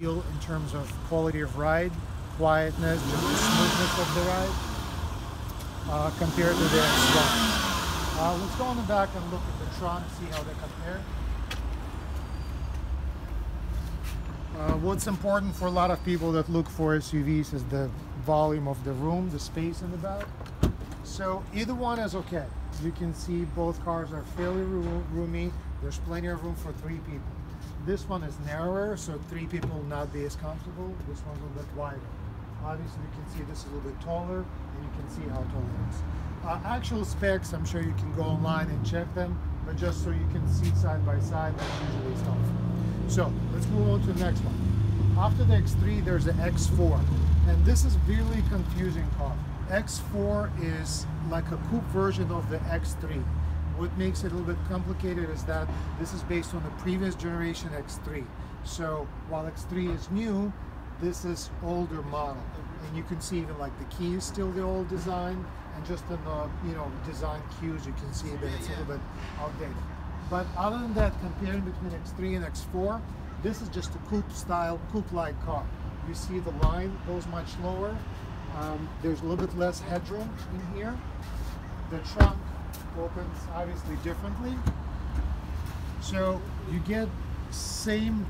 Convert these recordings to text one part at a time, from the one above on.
feel in terms of quality of ride, quietness, just the smoothness of the ride compared to the X1. Let's go on the back and look at the trunk, see how they compare. What's important for a lot of people that look for SUVs is the volume of the room, the space in the back. So either one is okay. You can see both cars are fairly roomy. There's plenty of room for 3 people. This one is narrower, so 3 people will not be as comfortable. This one's a little bit wider. Obviously, you can see this is a little bit taller, and you can see how tall it is. Actual specs, I'm sure you can go online and check them, but just so you can see side by side, that's usually helpful. So let's move on to the next one. After the X3, there's the X4, and this is really confusing car. X4 is like a coupe version of the X3. What makes it a little bit complicated is that this is based on the previous generation X3. So while X3 is new, this is older model, and you can see even like the key is still the old design, and just in the design cues you can see that it's a little bit outdated. But other than that, comparing between X3 and X4, this is just a coupe style, coupe-like car. You see the line goes much lower. There's a little bit less headroom in here. The trunk opens obviously differently. So you get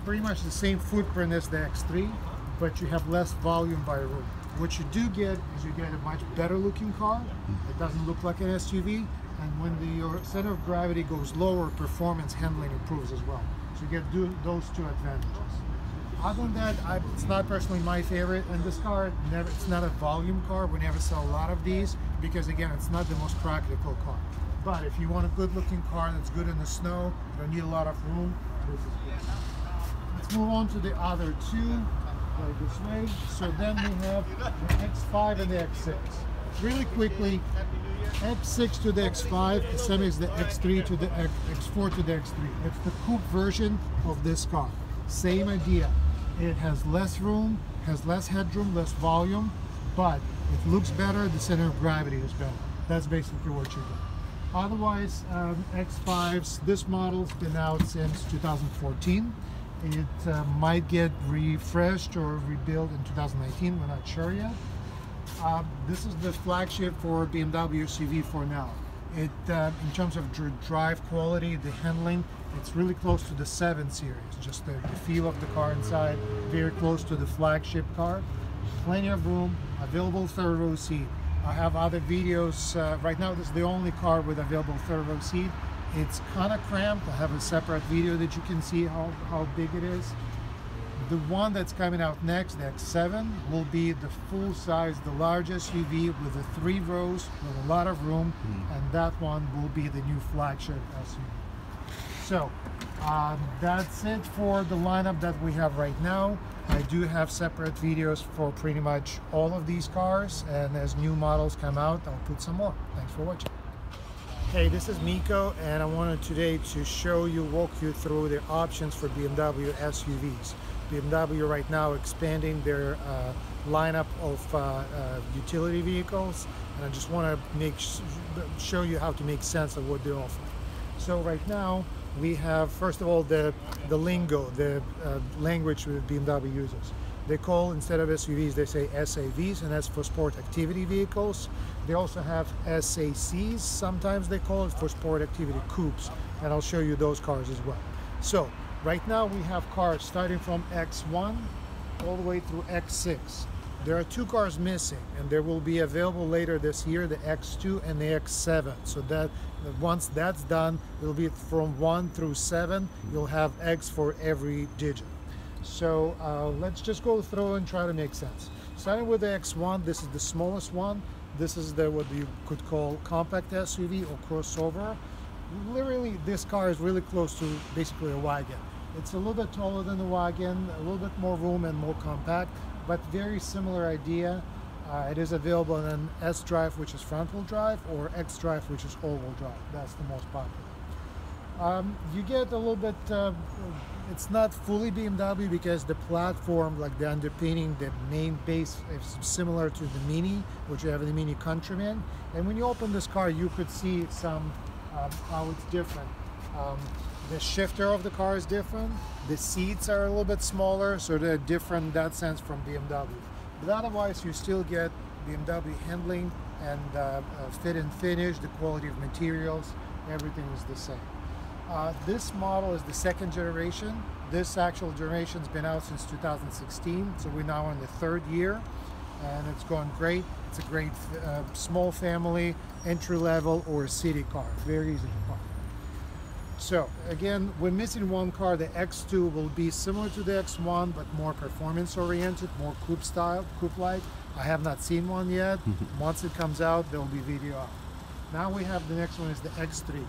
pretty much the same footprint as the X3, but you have less volume by room. What you do get is you get a much better looking car. It doesn't look like an SUV, and when your center of gravity goes lower, performance handling improves as well. So you get those 2 advantages. Other than that, it's not personally my favorite, and this car, it's not a volume car. We never sell a lot of these because, again, it's not the most practical car. But if you want a good-looking car that's good in the snow, you don't need a lot of room, this is good. Let's move on to the other 2. Go this way. So then we have the X5 and the X6. Really quickly, X6 to the X5 is same as the X3 to the X4 to the X3. It's the coupe version of this car. Same idea. It has less room, has less headroom, less volume, but it looks better, the center of gravity is better. That's basically what you get. Otherwise, X5s, this model's been out since 2014. It might get refreshed or rebuilt in 2019, we're not sure yet. This is the flagship for BMW SUV for now. In terms of drive quality, the handling, it's really close to the 7 Series. Just the feel of the car inside, very close to the flagship car. Plenty of room, available 3rd row seat. I have other videos. Right now, this is the only car with available 3rd row seat. It's kind of cramped. I have a separate video that you can see how big it is. The one that's coming out next, the X7, will be the full size, the largest SUV with the 3 rows with a lot of room, and that one will be the new flagship SUV. So that's it for the lineup that we have right now. I do have separate videos for pretty much all of these cars, and as new models come out, I'll put some more. Thanks for watching. Hey, this is Mico, and I wanted today to walk you through the options for BMW SUVs. BMW right now expanding their lineup of utility vehicles, and I just want to show you how to make sense of what they're offering. So right now we have, first of all, the lingo, the language that BMW uses. They call, instead of SUVs, they say SAVs, and that's for sport activity vehicles. They also have SACs, sometimes they call it, for sport activity coupes, and I'll show you those cars as well. So right now we have cars starting from X1 all the way through X6. There are 2 cars missing, and they will be available later this year, the X2 and the X7. So that once that's done, it'll be from 1 through 7. You'll have X for every digit. So let's just go through and try to make sense. Starting with the X1, this is the smallest one. This is what you could call compact SUV or crossover. Literally, this car is really close to basically a wagon. It's a little bit taller than the wagon, a little bit more room and more compact, but very similar idea. It is available in an S-Drive, which is front-wheel drive, or X-Drive, which is all-wheel drive. That's the most popular. You get a little bit, it's not fully BMW because the platform, like the underpinning, the main base is similar to the Mini, which you have in the Mini Countryman. And when you open this car, you could see some how it's different. The shifter of the car is different. The seats are a little bit smaller, so they're different in that sense from BMW. But otherwise, you still get BMW handling and fit and finish, the quality of materials, everything is the same. This model is the second generation. This actual generation's been out since 2016, so we're now in the third year, and it's going great. It's a great small family, entry level, or city car. Very easy to park. So again, we're missing one car. The X2 will be similar to the X1, but more performance oriented, more coupe style, coupe-like. I have not seen one yet. Once it comes out, there will be video out. Now we have the next one is the X3.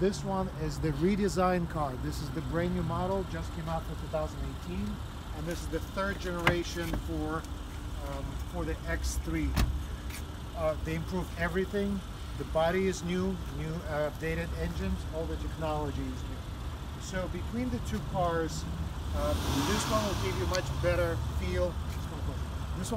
This one is the redesigned car. This is the brand new model, just came out for 2018, and this is the third generation for the X3. They improved everything. The body is new, updated engines, all the technology is new. So between the two cars, this one will give you much better feel